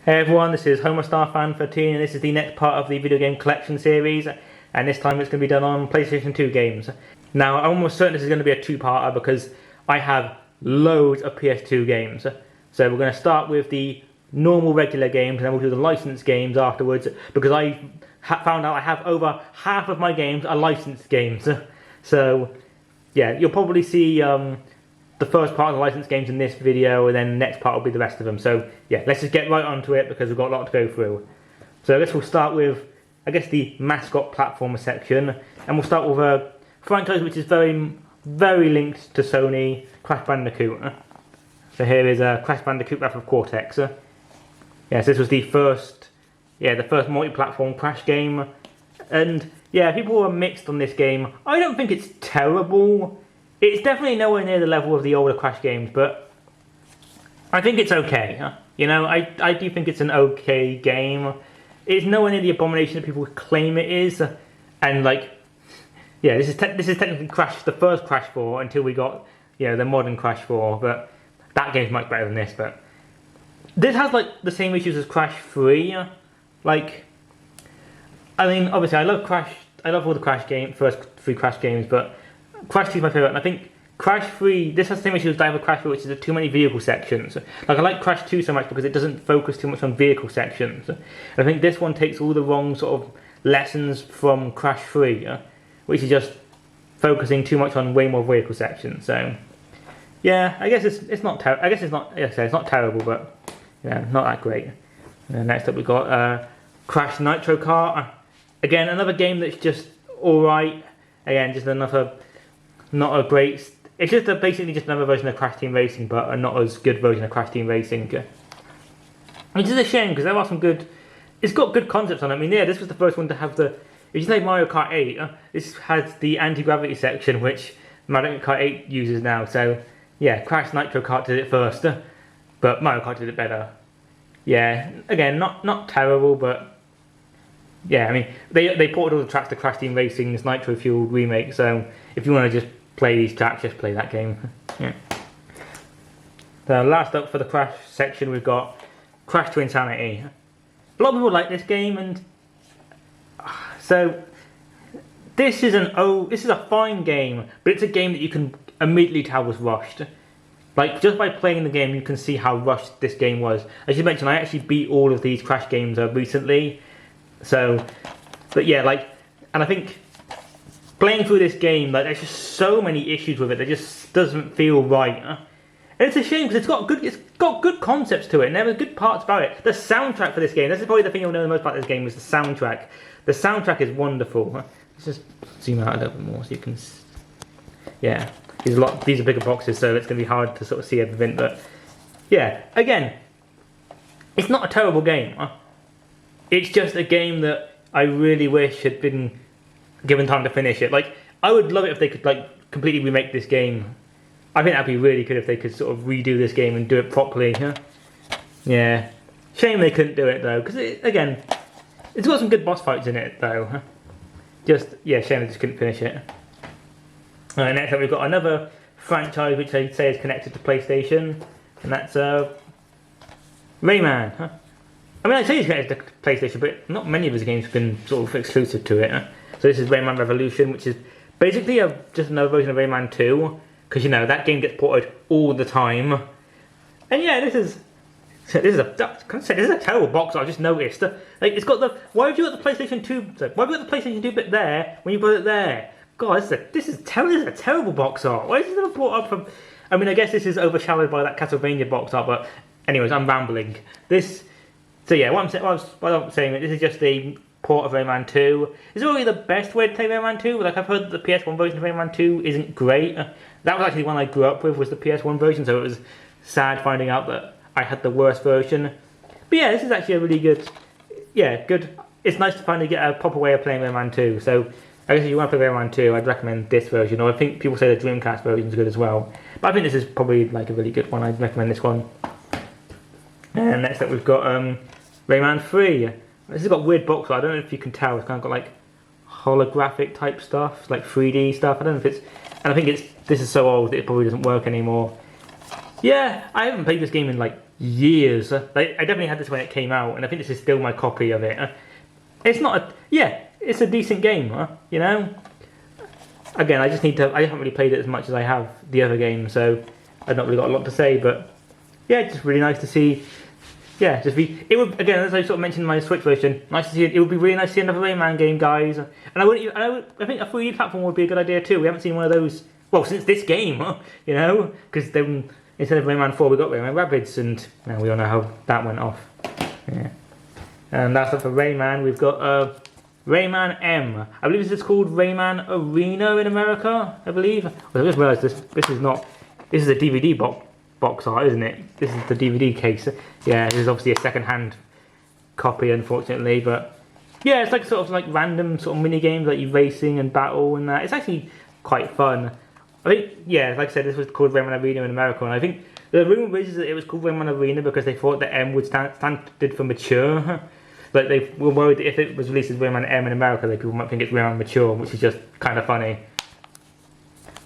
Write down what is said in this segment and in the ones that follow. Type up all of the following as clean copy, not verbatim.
Hey everyone, this is Homer Star Fan 13 and this is the next part of the video game collection series, and this time it's going to be done on PlayStation 2 games. Now I'm almost certain this is going to be a two-parter because I have loads of PS2 games. So we're going to start with the normal regular games and then we'll do the licensed games afterwards, because I found out I have over half of my games are licensed games. So yeah, you'll probably see the first part of the licensed games in this video, and then the next part will be the rest of them. So yeah, let's just get right onto it because we've got a lot to go through. So I guess we'll start with, I guess, the mascot platformer section, and we'll start with a franchise which is very, very linked to Sony, Crash Bandicoot. So here is Crash Bandicoot Wrath of Cortex. Yes, this was the first multi-platform Crash game, and yeah, people were mixed on this game. I don't think it's terrible. It's definitely nowhere near the level of the older Crash games, but I think it's okay. You know, I do think it's an okay game. It's nowhere near the abomination that people claim it is, and like, yeah, this is technically Crash, the first Crash 4 until we got, you know, the modern Crash 4, but that game's much better than this. But this has like the same issues as Crash 3. Like, I mean, obviously I love all the Crash games, first 3 Crash games, but Crash 2 is my favourite, and I think Crash 3, this has the same issue as Diver Crash 3, which is the too many vehicle sections. Like, I like Crash 2 so much because it doesn't focus too much on vehicle sections. And I think this one takes all the wrong sort of lessons from Crash 3, which is just focusing too much on way more vehicle sections. So yeah, I guess it's not terrible. I guess it's not. Yeah, it's not terrible, but yeah, not that great. And then next up we've got Crash Nitro Kart. Again, another game that's just all right. Again, just another. Not a great. It's just basically just another version of Crash Team Racing, but a not as good version of Crash Team Racing. Which is a shame because there are some good. It's got good concepts on it. I mean, yeah, this was the first one to have the. If you say Mario Kart 8, this has the anti-gravity section, which Mario Kart 8 uses now. So yeah, Crash Nitro Kart did it first, but Mario Kart did it better. Yeah, again, not terrible, but yeah, I mean, they ported all the tracks to Crash Team Racing's Nitro Fueled remake. So if you want to just play these tracks, just play that game. Yeah. So last up for the Crash section, we've got Crash to Insanity. A lot of people like this game, and so this is a fine game, but it's a game that you can immediately tell was rushed. Like, just by playing the game, you can see how rushed this game was. As you mentioned, I actually beat all of these Crash games recently. So, but yeah, like, and I think playing through this game, like, there's just so many issues with it that just doesn't feel right. And it's a shame because it's got good concepts to it, and there are good parts about it. The soundtrack for this game, this is probably the thing you'll know the most about this game, is the soundtrack. The soundtrack is wonderful. Let's just zoom out a little bit more so you can. Yeah, these are bigger boxes, so it's going to be hard to sort of see everything. But yeah, again, it's not a terrible game. It's just a game that I really wish had been given time to finish it. Like, I would love it if they could like completely remake this game. I think that'd be really good if they could sort of redo this game and do it properly. Yeah, shame they couldn't do it though, because again, it's got some good boss fights in it though. Just yeah, shame they just couldn't finish it. Alright, next up we've got another franchise which they say is connected to PlayStation, and that's Rayman. I mean, I say it's connected to PlayStation, but not many of his games have been sort of exclusive to it. So this is Rayman Revolution, which is basically just another version of Rayman 2, because you know that game gets ported all the time. And yeah, this is a terrible box. I just noticed. Like, it's got the. Why have you got the PlayStation 2? Why have you got the PlayStation 2 bit there when you got it there? God, this is a terrible box art. Why is this never brought up from? I mean, I guess this is overshadowed by that Castlevania box art, but anyways, I'm rambling. So yeah, what I'm saying, this is just a port of Rayman 2. Is it really the best way to play Rayman 2? Like, I've heard that the PS1 version of Rayman 2 isn't great. That was actually the one I grew up with, was the PS1 version, so it was sad finding out that I had the worst version. But yeah, this is actually a really good. It's nice to finally get a proper way of playing Rayman 2. So I guess if you want to play Rayman 2, I'd recommend this version. Or I think people say the Dreamcast version is good as well. But I think this is probably like a really good one. I'd recommend this one. And next up we've got Rayman 3. This has got weird box art. I don't know if you can tell. It's kind of got like holographic type stuff, like 3D stuff. I don't know if it's. And I think this is so old that it probably doesn't work anymore. Yeah, I haven't played this game in like years. Like, I definitely had this when it came out, and I think this is still my copy of it. It's not a, yeah, it's a decent game, you know? Again, I haven't really played it as much as I have the other games, so I've not really got a lot to say, but yeah, it's just really nice to see. Yeah, it would, again, as I sort of mentioned in my Switch version, nice to see it. It would be really nice to see another Rayman game, guys. And I think a 3D platform would be a good idea too. We haven't seen one of those, well, since this game, you know, because then instead of Rayman 4, we got Rayman Rabbids, and we all know how that went off. Yeah, and that's it for Rayman. We've got Rayman M. I believe this is called Rayman Arena in America. I believe. Well, I just realised this is a DVD box art, isn't it? This is the DVD case. Yeah, this is obviously a second-hand copy, unfortunately, but yeah, it's like sort of like random sort of mini games like you racing and battle and that. It's actually quite fun. I think, yeah, like I said, this was called Rayman Arena in America, and I think the rumor is that it was called Rayman Arena because they thought that M would stand for mature. Like they were worried that if it was released as Rayman M in America, that people might think it's Rayman Mature, which is just kind of funny.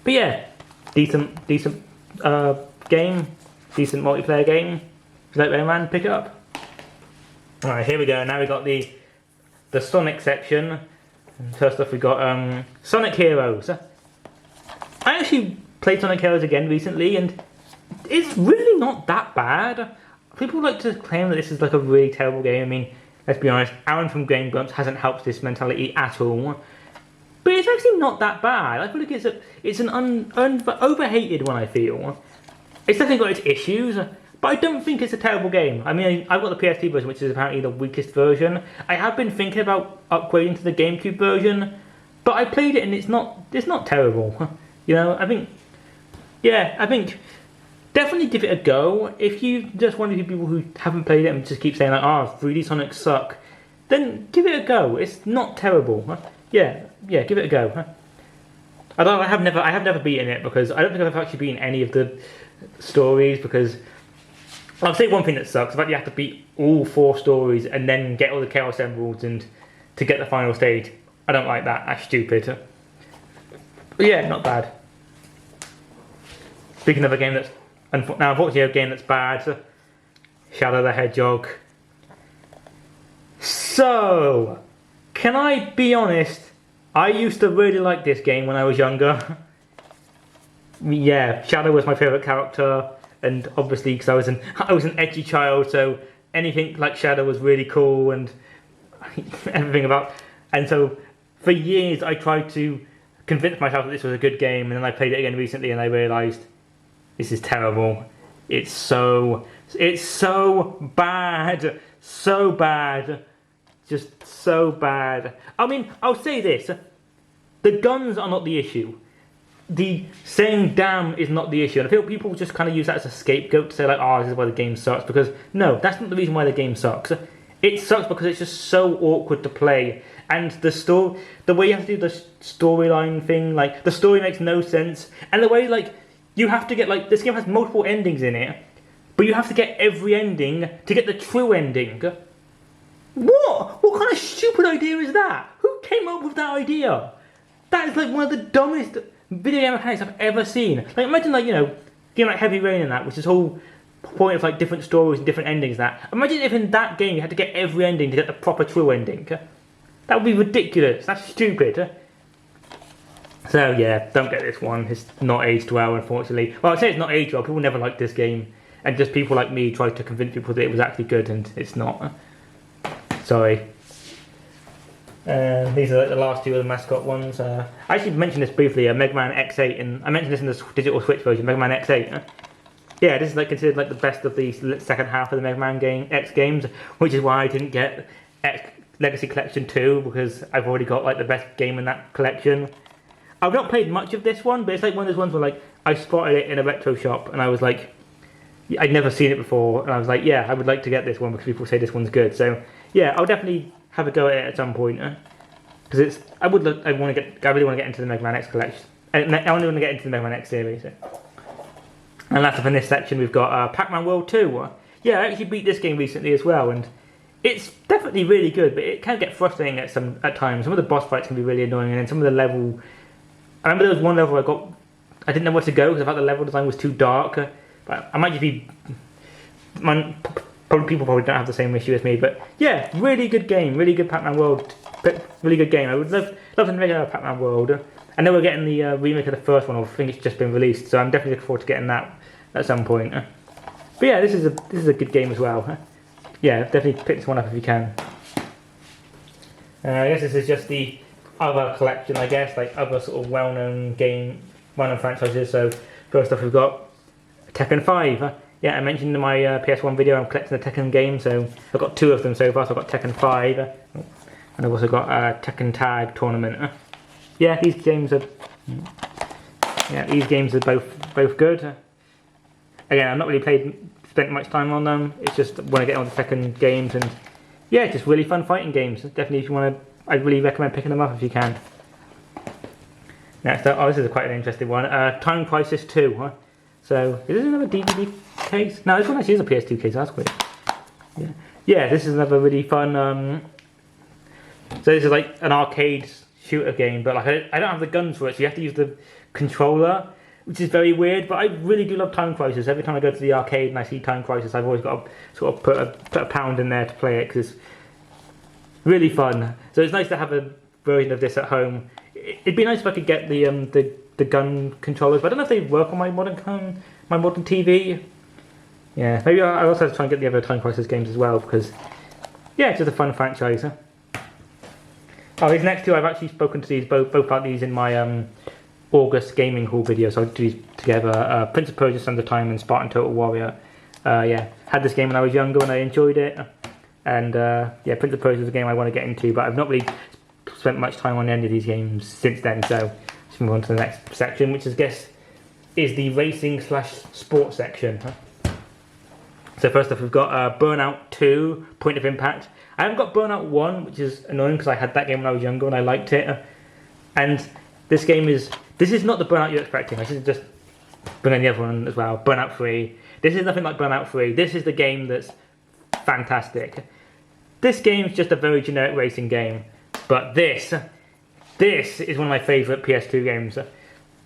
But yeah, decent game, decent multiplayer game. If you like Rayman, pick it up. Alright, here we go. Now we got the Sonic section. First off, we got Sonic Heroes. I actually played Sonic Heroes again recently, and it's really not that bad. People like to claim that this is like a really terrible game. I mean, let's be honest, Aaron from Game Grumps hasn't helped this mentality at all. But it's actually not that bad. I feel like it's an overhated one, I feel. It's definitely got its issues, but I don't think it's a terrible game. I mean, I've got the PSP version, which is apparently the weakest version. I have been thinking about upgrading to the GameCube version, but I played it and it's not terrible. You know, I think definitely give it a go. If you just one of the people who haven't played it and just keep saying like, "Oh, 3D Sonic suck," then give it a go. It's not terrible. Yeah, give it a go. Although I have never beaten it because I don't think I've actually beaten any of the stories, because I'll say one thing that sucks. The fact you have to beat all 4 stories and then get all the Chaos Emeralds and to get the final stage. I don't like that. That's stupid. But yeah, not bad. Speaking of a game that's now unfortunately a game that's bad, Shadow the Hedgehog. So, can I be honest? I used to really like this game when I was younger. Yeah, Shadow was my favourite character, and obviously because I was an edgy child, so anything like Shadow was really cool and everything about. And so for years I tried to convince myself that this was a good game, and then I played it again recently and I realised this is terrible. It's so bad, just so bad. I mean, I'll say this: the guns are not the issue. The saying damn is not the issue, and I feel people just kind of use that as a scapegoat to say like, oh, this is why the game sucks, because no, that's not the reason why the game sucks. It sucks because it's just so awkward to play, and the way you have to do the storyline thing, like the story makes no sense, and the way like you have to get like, this game has multiple endings in it, but you have to get every ending to get the true ending. What kind of stupid idea is that? Who came up with that idea? That is like one of the dumbest video game mechanics I've ever seen. Like imagine like, you know, game like Heavy Rain and that, which is whole point of like different stories and different endings and that. Imagine if in that game you had to get every ending to get the proper true ending. That would be ridiculous. That's stupid. So yeah, don't get this one. It's not aged well, unfortunately. Well, I'd say it's not aged well. People never liked this game, and just people like me tried to convince people that it was actually good, and it's not. Sorry. These are like the last 2 of the mascot ones. I actually mentioned this briefly, Mega Man X8, and I mentioned this in the digital Switch version, Mega Man X8. Yeah, this is like considered like the best of the second half of the Mega Man X games, which is why I didn't get X Legacy Collection 2, because I've already got like the best game in that collection. I've not played much of this one, but it's like one of those ones where like I spotted it in a retro shop and I was like, I'd never seen it before, and I was like, yeah, I would like to get this one because people say this one's good. So yeah, I'll definitely have a go at it at some point, because I really want to get into the Mega Man X collection. I only want to get into the Mega Man X series. So. And last up in this section, we've got Pac-Man World 2. Yeah, I actually beat this game recently as well, and it's definitely really good, but it can get frustrating at times. Some of the boss fights can be really annoying, and then some of the level. I remember there was one level I didn't know where to go because I thought the level design was too dark. But I might just be People probably don't have the same issue as me, but yeah, really good game, really good Pac-Man World, really good game. I would love to make another Pac-Man World. I know we're getting the remake of the first one, I think it's just been released, so I'm definitely looking forward to getting that at some point. But yeah, this is a good game as well. Yeah, definitely pick this one up if you can. I guess this is just the other collection, I guess, like other sort of well-known franchises. So first off, we've got Tekken 5. Yeah, I mentioned in my PS1 video I'm collecting the Tekken game, so I've got 2 of them so far. So I've got Tekken 5, and I've also got Tekken Tag Tournament. Yeah, these games are both good. Again, I've not really spent much time on them. It's just when I get on the Tekken games, and yeah, just really fun fighting games. Definitely, if you want to, I'd really recommend picking them up if you can. Next up, this is quite an interesting one. Time Crisis 2. So, is this another DVD case? No, this one actually is a PS2 case. That's great. Yeah, this is another really fun. So this is like an arcade shooter game, but like I don't have the guns for it, so you have to use the controller, which is very weird. But I really do love Time Crisis. Every time I go to the arcade and I see Time Crisis, I've always got to sort of put a pound in there to play it because it's really fun. So it's nice to have a version of this at home. It'd be nice if I could get the gun controllers, but I don't know if they work on my modern TV. Yeah, maybe I also have to try and get the other Time Crisis games as well because yeah, it's just a fun franchise. Oh, these next 2 I've actually spoken to these both about these in my August gaming haul video, so I'll do these together. Prince of Persia: Sands of Time and Spartan Total Warrior. Yeah, had this game when I was younger and I enjoyed it, and yeah, Prince of Persia is a game I want to get into, but I've not really spent much time on any of these games since then. So let's move on to the next section, which I guess is the racing/sports section. So first off, we've got Burnout 2: Point of Impact. I haven't got Burnout 1, which is annoying because I had that game when I was younger and I liked it. And this is not the Burnout you're expecting. I should just bring in the other one as well. Burnout 3. This is nothing like Burnout 3. This is the game that's fantastic. This game's just a very generic racing game. But this is one of my favourite PS2 games.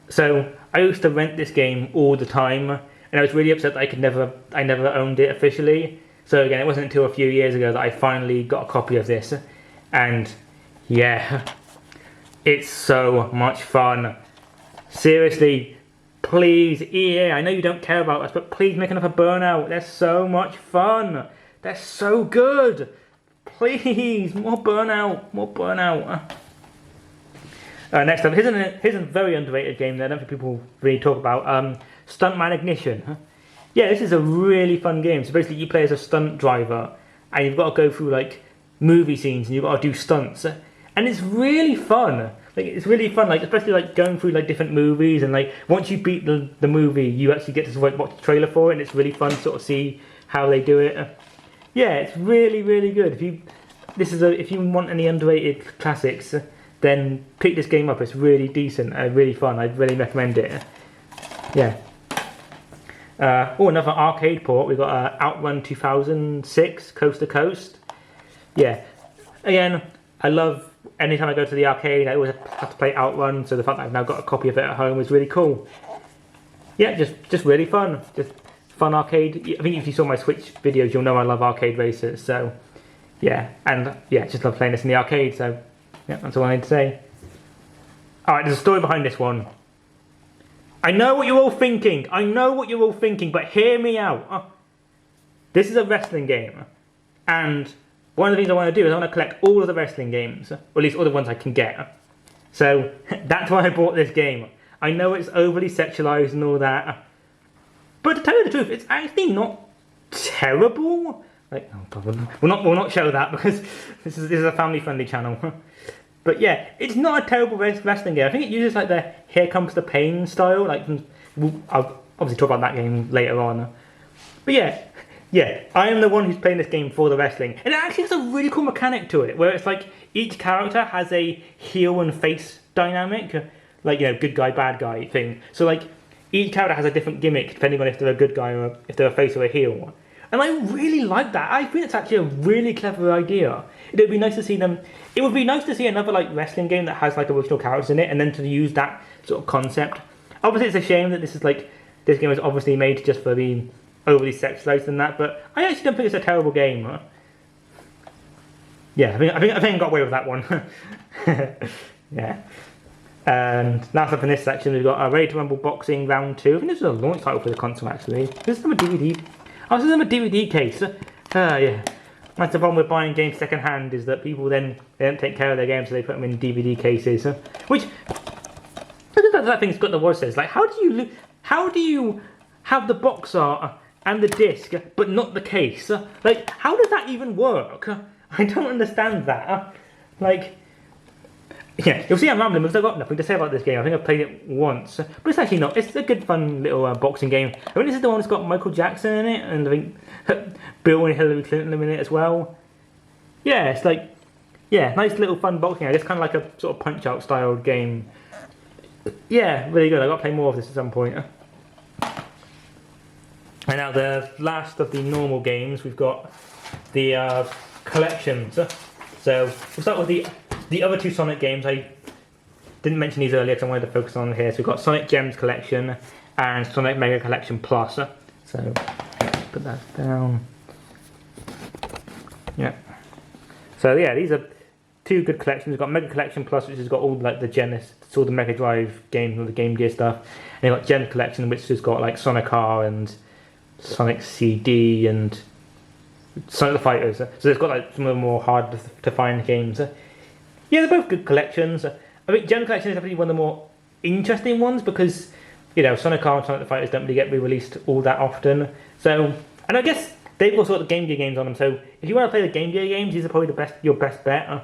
So I used to rent this game all the time, and I was really upset that I never owned it officially. So again, it wasn't until a few years ago that I finally got a copy of this, and yeah, it's so much fun. Seriously, please, EA, I know you don't care about us, but please make another Burnout. They're so much fun. They're so good. Please, more Burnout, more Burnout. Next up, here's a very underrated game that I don't think people really talk about. Stuntman Ignition. Yeah, this is a really fun game. So basically you play as a stunt driver and you've got to go through like movie scenes and you've got to do stunts. And it's really fun. Like it's really fun, like especially like going through like different movies, and like once you beat the movie you actually get to watch the trailer for it, and it's really fun to sort of see how they do it. Yeah, it's really, really good. If you want any underrated classics, then pick this game up. It's really decent, really fun. I'd really recommend it. Yeah. Another arcade port. We've got Outrun 2006 Coast to Coast. Yeah. Again, I love anytime I go to the arcade, I always have to play Outrun. So the fact that I've now got a copy of it at home is really cool. Yeah, just really fun. Just fun arcade. I think if you saw my Switch videos, you'll know I love arcade races. So yeah, and yeah, just love playing this in the arcade. So yeah, that's all I need to say. Alright, there's a story behind this one. I know what you're all thinking. But hear me out. This is a wrestling game. And one of the things I want to do is I want to collect all of the wrestling games. Or at least all the ones I can get. So that's why I bought this game. I know it's overly sexualized and all that. But to tell you the truth, it's actually not terrible. Like, oh God, we'll not show that because this is a family-friendly channel. But yeah, it's not a terrible wrestling game. I think it uses like the Here Comes the Pain style. Like, I'll obviously talk about that game later on. But yeah, I am the one who's playing this game for the wrestling. And it actually has a really cool mechanic to it, where it's like each character has a heel and face dynamic. Like, you know, good guy, bad guy thing. So like, each character has a different gimmick depending on if they're a good guy or if they're a face or a heel. And I really like that. I think it's actually a really clever idea. It would be nice to see them. It would be nice to see another like wrestling game that has like original characters in it, and then to use that sort of concept. Obviously, it's a shame that this game is obviously made just for the overly sexualized than that, but I actually don't think it's a terrible game. Huh? Yeah, I think I got away with that one. Yeah. And last up in this section, we've got Ready to Rumble Boxing Round 2. I think this is a launch title for the console, actually. This is a DVD. Oh, this is a DVD case. Yeah. That's the problem with buying games second hand, is that people then they don't take care of their games, so they put them in DVD cases. Which, look at that thing's got the voice says. Like, how do you have the box art and the disc, but not the case? Like, how does that even work? I don't understand that. Like, yeah, you'll see I'm rambling because I've got nothing to say about this game. I think I've played it once, but it's actually not. It's a good, fun little boxing game. I think this is the one that's got Michael Jackson in it, and I think Bill and Hillary Clinton are in it as well. Yeah, it's like, yeah, nice little fun boxing game. It's kind of like a sort of Punch-Out style game. Yeah, really good. I've got to play more of this at some point. And now the last of the normal games, we've got the collections. So we'll start with the other two Sonic games. I didn't mention these earlier because I wanted to focus on here. So we've got Sonic Gems Collection and Sonic Mega Collection Plus. So put that down. Yeah. So yeah, these are two good collections. We've got Mega Collection Plus, which has got all like the Genesis, all the Mega Drive games and the Game Gear stuff. And you've got Gems Collection, which has got like Sonic R and Sonic CD and Sonic the Fighters. So it's got like some of the more hard to find games. Yeah, they're both good collections. I think Gem Collection is definitely one of the more interesting ones because, you know, Sonic R and Sonic the Fighters don't really get re-released all that often. So, and I guess they've also got the Game Gear games on them. So if you want to play the Game Gear games, these are probably your best bet.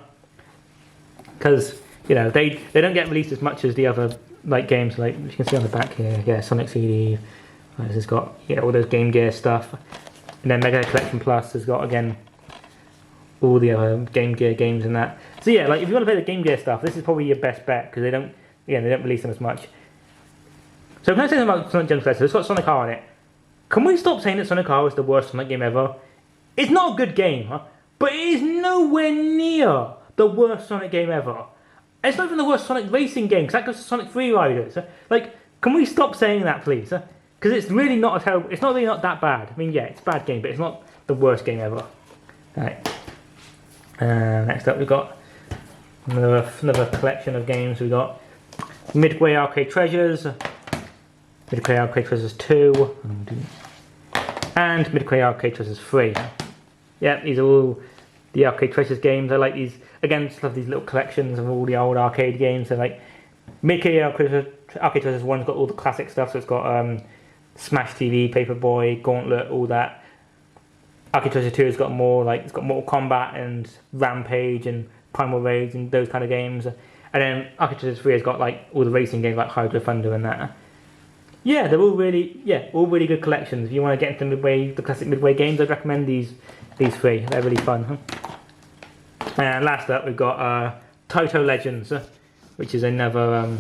Because, you know, they don't get released as much as the other like games. Like you can see on the back here, yeah, Sonic CD. This has got, yeah, all those Game Gear stuff. And then Mega Collection Plus has got, again, all the other Game Gear games and that. So yeah, like if you want to play the Game Gear stuff, this is probably your best bet because they don't release them as much. So can I say something about Sonic Gems Collection? It's got Sonic R in it. Can we stop saying that Sonic R is the worst Sonic game ever? It's not a good game, but it is nowhere near the worst Sonic game ever. It's not even the worst Sonic racing game because that goes to Sonic Free Riders. Like, can we stop saying that, please? Because it's really not a terrible. It's not really not that bad. I mean, yeah, it's a bad game, but it's not the worst game ever. Right. Next up, we've got another collection of games. We've got Midway Arcade Treasures, Midway Arcade Treasures 2, and Midway Arcade Treasures 3. Yeah, these are all the Arcade Treasures games. I like these. Again, just love these little collections of all the old arcade games. So like Midway Arcade Treasures 1's got all the classic stuff. So it's got Smash TV, Paperboy, Gauntlet, all that. Arcade Treasure 2 has got more, like, it's got Mortal Kombat and Rampage and Primal Rage and those kind of games. And then Arcade Treasure 3 has got, like, all the racing games like Hydro Thunder and that. Yeah, they're all really good collections. If you want to get into the classic Midway games, I'd recommend these three. They're really fun. And last up, we've got Taito Legends, which is another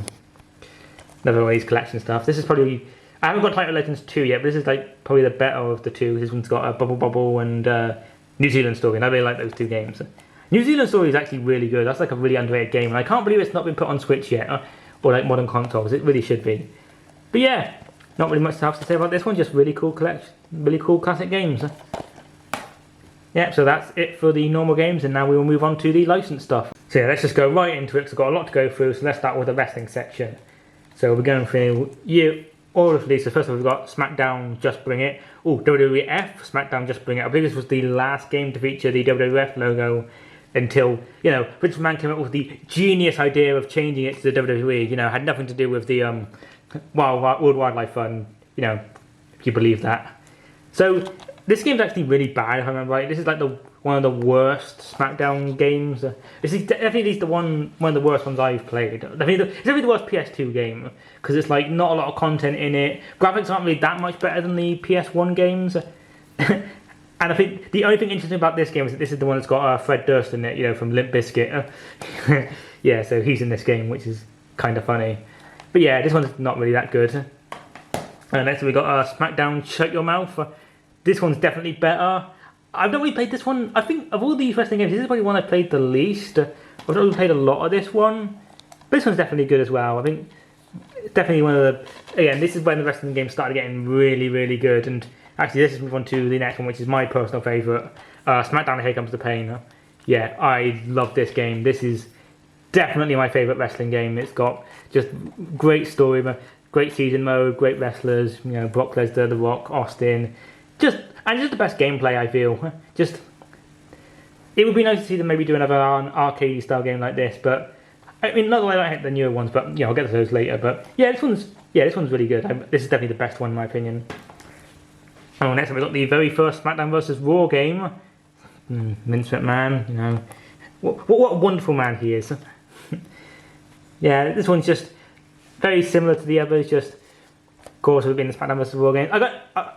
one of these collection stuff. This is probably, I haven't got Taito Legends 2 yet, but this is like probably the better of the two. This one's got a Bubble Bubble and New Zealand Story, and I really like those two games. New Zealand Story is actually really good. That's like a really underrated game, and I can't believe it's not been put on Switch yet, or like modern consoles. It really should be. But yeah, not really much else to say about this one. Just really cool collection, really cool classic games. Yeah, so that's it for the normal games, and now we will move on to the licensed stuff. So yeah, let's just go right into it, because I've got a lot to go through, so let's start with the wrestling section. So we're going through all of these. So first of all, we've got SmackDown Just Bring It. Oh, WWF SmackDown Just Bring It. I believe this was the last game to feature the WWF logo until, you know, Vince McMahon came up with the genius idea of changing it to the WWE. You know, had nothing to do with the World Wildlife Fund, you know, if you believe that. So this game's actually really bad, if I remember right. This is like one of the worst SmackDown games. This is definitely one of the worst ones I've played. I mean, it's definitely the worst PS2 game because it's like not a lot of content in it. Graphics aren't really that much better than the PS1 games. And I think the only thing interesting about this game is that this is the one that's got Fred Durst in it, you know, from Limp Bizkit. Yeah, so he's in this game, which is kind of funny. But yeah, this one's not really that good. And next we got SmackDown Shut Your Mouth. This one's definitely better. I've not really played this one. I think of all these wrestling games, this is probably one I played the least. I've not really played a lot of this one. But this one's definitely good as well. I think it's definitely one of the... Again, this is when the wrestling games started getting really, really good. And Actually, let's just move on to the next one, which is my personal favourite. SmackDown Here Comes the Pain. Yeah, I love this game. This is definitely my favourite wrestling game. It's got just great story, great season mode, great wrestlers, you know, Brock Lesnar, The Rock, Austin. Just the best gameplay, I feel. Just, it would be nice to see them maybe do another arcade style game like this, but I mean, not that I don't hate the newer ones, but yeah, I'll get to those later. But yeah, this one's really good. This is definitely the best one in my opinion. Oh, next up we've got the very first SmackDown vs Raw game. Vince McMahon, you know, what a wonderful man he is. Yeah, this one's just very similar to the others. Just, of course, we've been in the SmackDown vs Raw game. I'm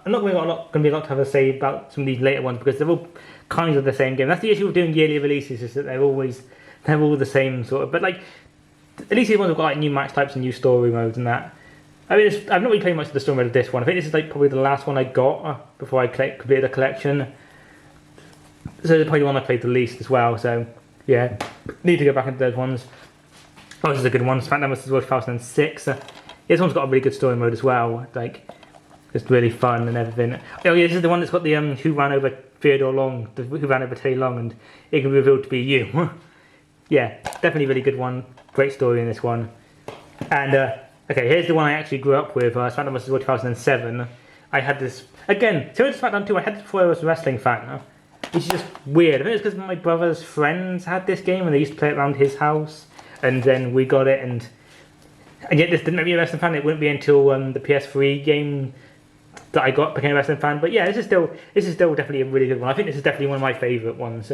not going to be a lot to have a say about some of these later ones because they're all kind of the same game. That's the issue with doing yearly releases, is that they're all the same sort of. But like, at least these ones have got like new match types and new story modes and that. I mean, I've not really played much of the story mode of this one. I think this is like probably the last one I got before I completed the collection. So it's probably the one I played the least as well. So yeah, need to go back into those ones. Oh, this is a good one. SmackDown vs. Raw 2006. This one's got a really good story mode as well. Like, it's really fun and everything. Oh yeah, this is the one that's got the who ran over Theodore Long, who ran over Teddy Long, and it can be revealed to be you. Yeah, definitely a really good one. Great story in this one. And okay, here's the one I actually grew up with. SmackDown vs. Raw 2007. I had this again. Similar to SmackDown 2, I had this before I was a wrestling fan. Which is just weird. I think it's because my brother's friends had this game and they used to play it around his house, and then we got it, and yet this didn't make me a wrestling fan. It wouldn't be until the PS3 game that I became a wrestling fan. But yeah, this is still definitely a really good one. I think this is definitely one of my favourite ones.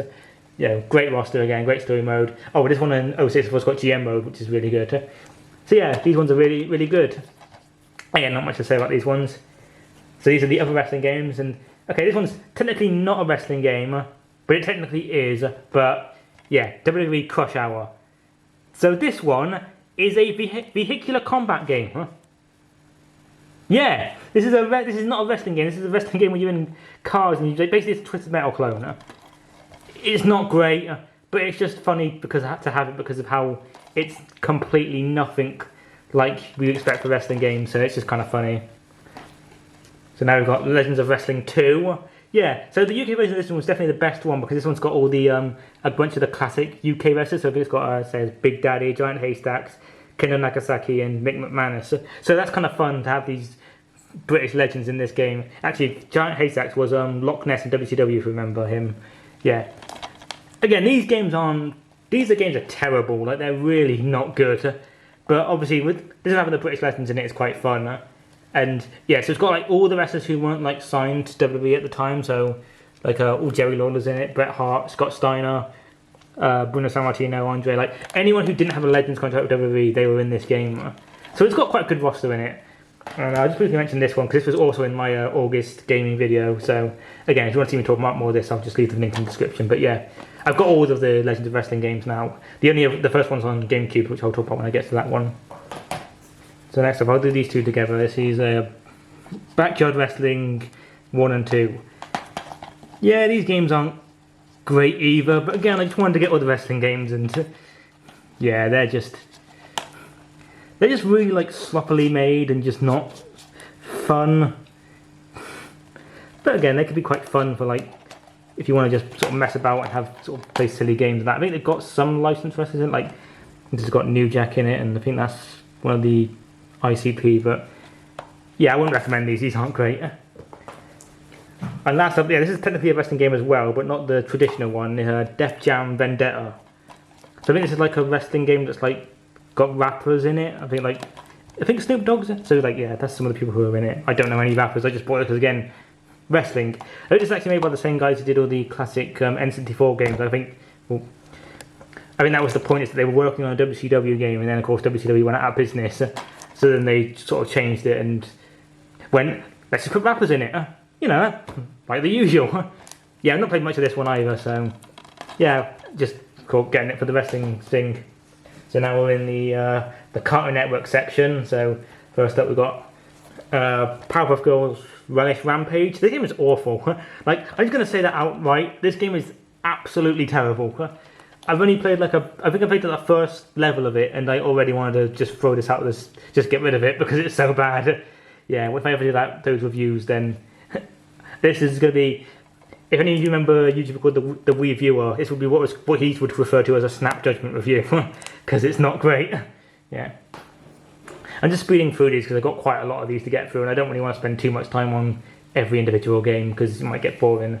Yeah, great roster again, great story mode. Oh, this one in 06 of course got GM mode, which is really good. So yeah, these ones are really, really good. Yeah, not much to say about these ones. So these are the other wrestling games, and okay, this one's technically not a wrestling game, but it technically is. But yeah, WWE Crush Hour. So this one is a vehicular combat game. Yeah, this is not a wrestling game. This is a wrestling game where you're in cars and you basically it's a Twisted Metal clone. It's not great, but it's just funny because I had to have it because of how it's completely nothing like we expect for wrestling games. So it's just kind of funny. So now we've got Legends of Wrestling 2. Yeah, so the UK version of this one was definitely the best one because this one's got all the a bunch of the classic UK wrestlers. So I think it's got says Big Daddy, Giant Haystacks, Kendo Nagasaki, and Mick McManus. So that's kind of fun to have these British legends in this game. Actually, Giant Haystacks was Loch Ness in WCW, if you remember him. Yeah. Again, these games are terrible. Like, they're really not good. But obviously, with this having the British legends in it is quite fun. And yeah, so it's got like all the wrestlers who weren't like signed to WWE at the time. So like all Jerry Lawler's in it, Bret Hart, Scott Steiner, Bruno Sammartino, Andre. Like anyone who didn't have a Legends contract with WWE, they were in this game. So it's got quite a good roster in it. And I just briefly mentioned this one because this was also in my August gaming video. So again, if you want to see me talk about more of this, I'll just leave the link in the description. But yeah, I've got all of the Legends of Wrestling games now. The first one's on GameCube, which I'll talk about when I get to that one. So next up, I'll do these two together. This is Backyard Wrestling 1 and 2. Yeah, these games aren't great either, but again, I just wanted to get all the wrestling games, and yeah, they're just really like sloppily made and just not fun. But again, they could be quite fun for like if you want to just sort of mess about and have sort of play silly games and that. I think they've got some licensed wrestlers in, like this has got New Jack in it, and I think that's one of the ICP, but yeah, I wouldn't recommend these. These aren't great. And last up, yeah, this is technically a wrestling game as well, but not the traditional one. Def Jam Vendetta. So I think this is like a wrestling game that's like got rappers in it. I think Snoop Dogg's in it. So like, yeah, that's some of the people who are in it. I don't know any rappers. I just bought it because again, wrestling. I think it's actually made by the same guys who did all the classic N64 games. I think that was the point, is that they were working on a WCW game, and then of course WCW went out of business. So then they sort of changed it and went, let's just put rappers in it, you know, like the usual. Yeah, I've not played much of this one either, so yeah, just getting it for the wrestling thing. So now we're in the Cartoon Network section. So first up we've got Powerpuff Girls Relish Rampage. This game is awful. Like, I'm just going to say that outright. This game is absolutely terrible. I've only played I think I played to the first level of it, and I already wanted to just throw this out, just get rid of it because it's so bad. Yeah, if I ever do those reviews, then This is going to be, if any of you remember a YouTuber called the Wii Viewer, this would be what he would refer to as a snap judgment review, because it's not great. Yeah. I'm just speeding through these because I've got quite a lot of these to get through, and I don't really want to spend too much time on every individual game because it might get boring.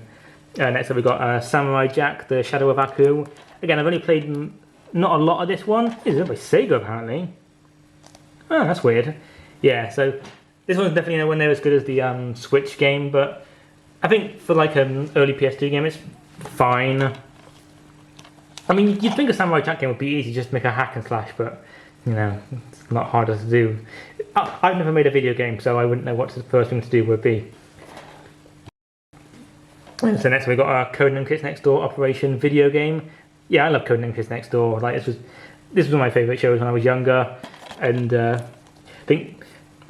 Next up we've got Samurai Jack, The Shadow of Aku. Again, I've only played not a lot of this one. This is owned by Sega apparently. Oh, that's weird. Yeah, so this one's definitely nowhere near as good as the Switch game, but I think for like an early PS2 game, it's fine. I mean, you'd think a Samurai Jack game would be easy, just make a hack and slash, but you know, it's a lot harder to do. I've never made a video game, so I wouldn't know what the first thing to do would be. So next we've got Codename Kids Next Door Operation video game. Yeah, I love Codename Kids Next Door. Like this was one of my favourite shows when I was younger, and I think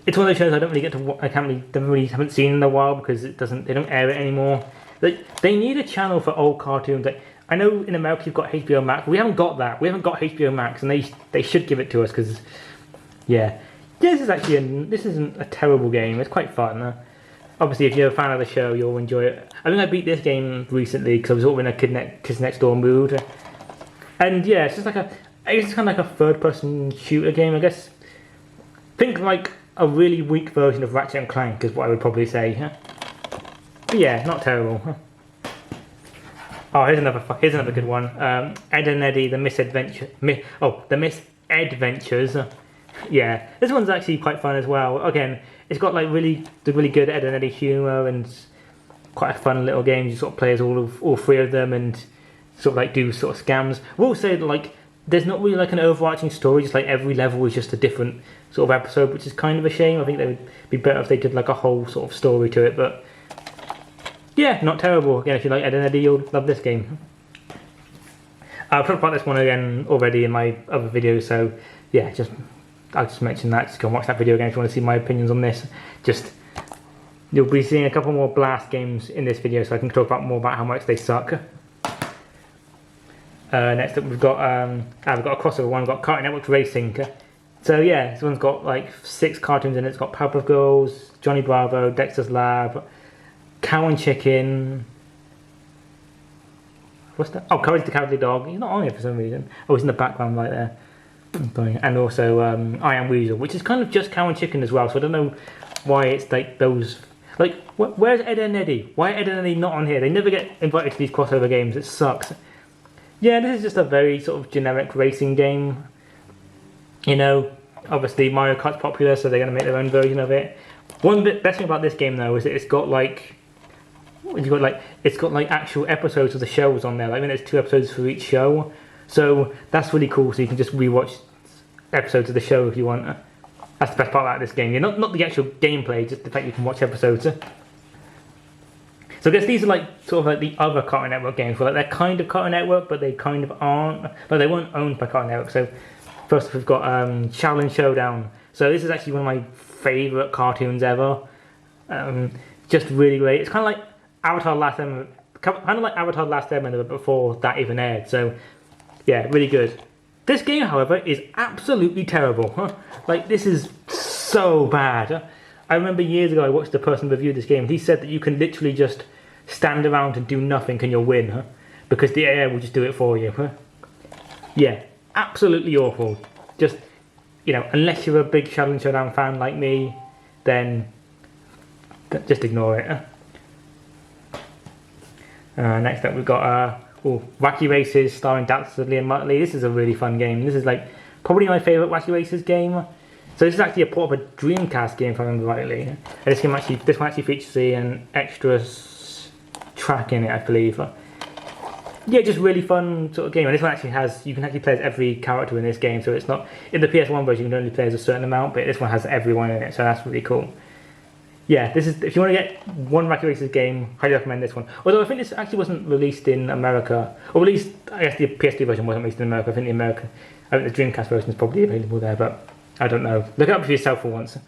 it's one of those shows I don't really get to. Haven't seen in a while because they don't air it anymore. They need a channel for old cartoons. Like, I know in America you've got HBO Max. We haven't got that. We haven't got HBO Max, and they should give it to us because, yeah, this isn't a terrible game. It's quite fun. Obviously, if you're a fan of the show, you'll enjoy it. I think I beat this game recently because I was sort of in a Kids Next Door mood, and yeah, it's kind of like a third-person shooter game, I guess. Think like a really weak version of Ratchet and Clank is what I would probably say. But yeah, not terrible. Oh, here's another good one. Ed and Eddie, The Misadventures. The Misadventures. Yeah, this one's actually quite fun as well. Again, it's got like really good Ed and Eddie humour and quite a fun little game. You sort of play as all three of them and sort of like do sort of scams. We'll say that like there's not really like an overarching story. Just like every level is just a different sort of episode, which is kind of a shame. I think they would be better if they did like a whole sort of story to it, but. Yeah, not terrible. Again, if you like Ed and Eddie, you'll love this game. I've talked about this one again already in my other videos, so yeah, I'll just mention that. Just go and watch that video again if you want to see my opinions on this. You'll be seeing a couple more Blast games in this video, so I can talk more about how much they suck. Next up, we've got a crossover one. We've got Cartoon Network Racing. So yeah, this one's got like 6 cartoons in it. It's got Powerpuff Girls, Johnny Bravo, Dexter's Lab, Cow and Chicken. What's that? Oh, Courage the Cowardly Dog. He's not on here for some reason. Oh, he's in the background right there. And also I Am Weasel, which is kind of just Cow and Chicken as well. So I don't know why it's like those. Like, where's Ed and Eddie? Why are Ed and Eddie not on here? They never get invited to these crossover games. It sucks. Yeah, this is just a very sort of generic racing game. You know, obviously Mario Kart's popular, so they're going to make their own version of it. Best thing about this game though is that it's got like. It's got like actual episodes of the shows on there. Like, I mean, there's 2 episodes for each show, so that's really cool. So you can just rewatch episodes of the show if you want. That's the best part about this game. Yeah, not the actual gameplay, just the fact you can watch episodes. So I guess these are like sort of like the other Cartoon Network games, where like they're kind of Cartoon Network, but they kind of aren't. But they weren't owned by Cartoon Network. So first we've got Shaolin Showdown. So this is actually one of my favourite cartoons ever. Just really great. It's kind of like Avatar Last Airbender, but before that even aired. So yeah, really good. This game, however, is absolutely terrible. Like, this is so bad. I remember years ago I watched a person review this game. He said that you can literally just stand around and do nothing and you'll win, because the AI will just do it for you. Yeah, absolutely awful. Just, you know, unless you're a big Shaolin Showdown fan like me, then just ignore it. Next up we've got Wacky Races starring Daxter, and Muttley. This is a really fun game. This is like probably my favourite Wacky Races game. So this is actually a port of a Dreamcast game if I remember rightly. And this one actually features an extra track in it, I believe. Yeah, just really fun sort of game. And this one actually you can actually play as every character in this game. So it's not, in the PS1 version you can only play as a certain amount, but this one has everyone in it, so that's really cool. Yeah, this is, if you want to get one Wacky Races game, highly recommend this one. Although I think this actually wasn't released in America, or at least I guess the PS2 version wasn't released in America. I think the Dreamcast version is probably available there, but I don't know. Look it up for yourself for once.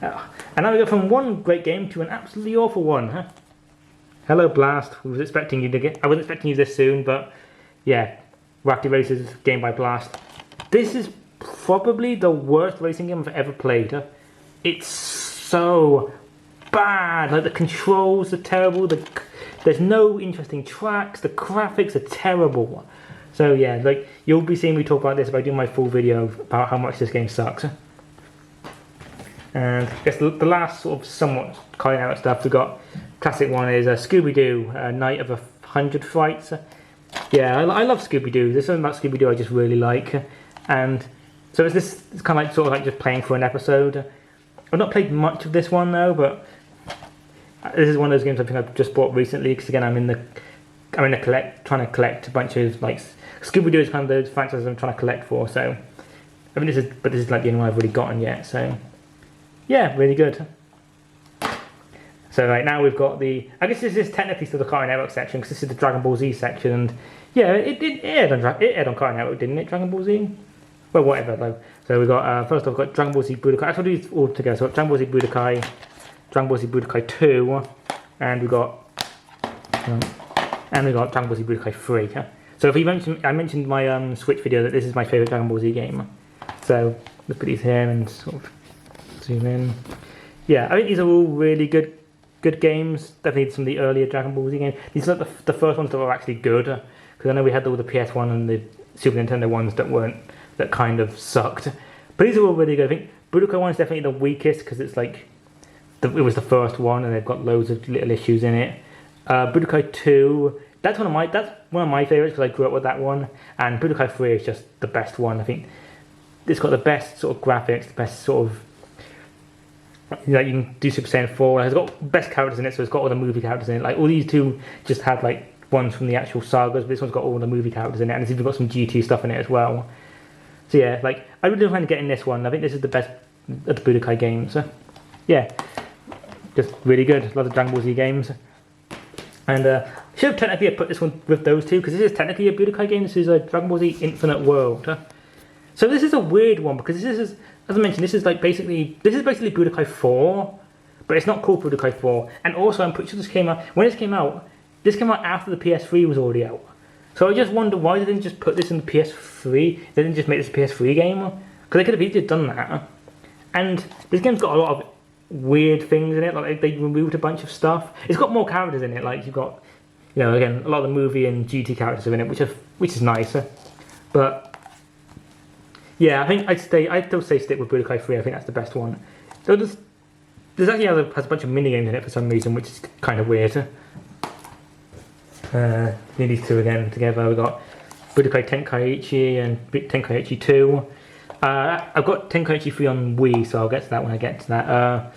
And now we go from one great game to an absolutely awful one. Hello Blast. I wasn't expecting you this soon, but yeah, Wacky Races game by Blast. This is probably the worst racing game I've ever played. It's so bad. Like the controls are terrible. There's no interesting tracks. The graphics are terrible. So yeah, like you'll be seeing me talk about this if I do my full video about how much this game sucks. And I guess the last sort of somewhat kind out stuff we got. Classic one is Scooby-Doo, Night of 100 Frights. Yeah, I love Scooby-Doo. There's something about Scooby-Doo I just really like. And so it's kind of like sort of like just playing for an episode. I've not played much of this one though, but this is one of those games I think I've just bought recently because again I'm trying to collect a bunch of like Scooby-Doo is kind of those franchises I'm trying to collect for. So I mean this is like the only one I've really gotten yet. So yeah, really good. So right now we've got I guess this is technically still the Cartoon Network section because this is the Dragon Ball Z section, and yeah, it aired on Cartoon Network, didn't it? Dragon Ball Z. Well, whatever though. So we got first off, we've got Dragon Ball Z Budokai. Actually, do these all together. So we've got Dragon Ball Z Budokai, Dragon Ball Z Budokai 2, and we got Dragon Ball Z Budokai 3. So if I mentioned my Switch video that this is my favorite Dragon Ball Z game. So let's put these here and sort of zoom in. Yeah, I think these are all really good games. Definitely some of the earlier Dragon Ball Z games. These are the first ones that were actually good. Because I know we had all the PS1 and the Super Nintendo ones that kind of sucked. But these are all really good. I think Budokai 1 is definitely the weakest because it's like it was the first one and they've got loads of little issues in it. Budokai 2, that's one of my favourites because I grew up with that one. And Budokai 3 is just the best one. I think it's got the best sort of graphics, the best sort of like you can do Super Saiyan 4. It's got best characters in it, so it's got all the movie characters in it. Like all these two just had like ones from the actual sagas, but this one's got all the movie characters in it, and it's even got some GT stuff in it as well. So yeah, like I really recommend getting this one. I think this is the best of the Budokai games. So, yeah, just really good. Love the Dragon Ball Z games. And should have technically put this one with those two because this is technically a Budokai game. This is a Dragon Ball Z Infinite World. So this is a weird one because this is, as I mentioned, this is basically Budokai 4, but it's not called Budokai 4. And also, I'm pretty sure this came out after the PS3 was already out. So I just wonder why they didn't just put this in the PS3. They didn't just make this a PS3 game because they could have easily done that. And this game's got a lot of weird things in it. Like they removed a bunch of stuff. It's got more characters in it. Like you've got, again, a lot of the movie and GT characters are in it, which is nicer. But yeah, I think I'd still say stick with Budokai 3. I think that's the best one. So there's actually has a bunch of mini games in it for some reason, which is kind of weird. These two again together. We've got Budokai Tenkaichi and Tenkaichi 2. I've got Tenkaichi 3 on Wii, so I'll get to that when I get to that.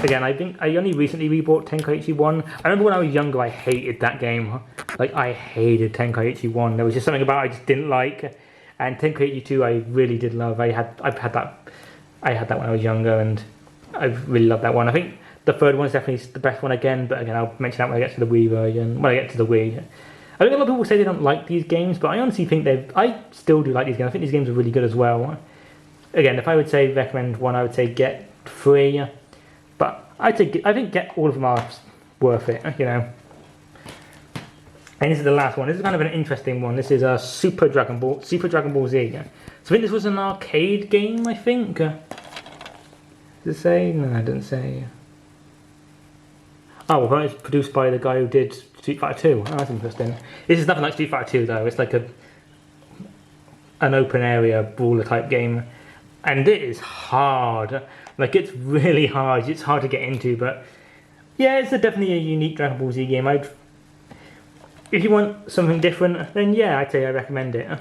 Again, I think I only recently rebought Tenkaichi 1. I remember when I was younger, I hated that game. Like, I hated Tenkaichi 1. There was just something about it I just didn't like. And Tenkaichi 2, I really did love. I had that when I was younger, and I really loved that one. I think the third one is definitely the best one again, but again, I'll mention that when I get to the Wii version. When I get to the Wii. I think a lot of people say they don't like these games, but I honestly think I still do like these games. I think these games are really good as well. Again, if I would say recommend one, I would say get 3. But I think get all of them are worth it, And this is the last one. This is kind of an interesting one. This is a Super Dragon Ball Z. So I think this was an arcade game, I think. Does it say? No, it doesn't say. Oh, well, it's produced by the guy who did Street Fighter 2. Oh, that's interesting. This is nothing like Street Fighter 2 though. It's like an open area brawler type game. And it is hard. Like, it's really hard. It's hard to get into, but yeah, it's definitely a unique Dragon Ball Z game. If you want something different, then yeah, I'd say I recommend it.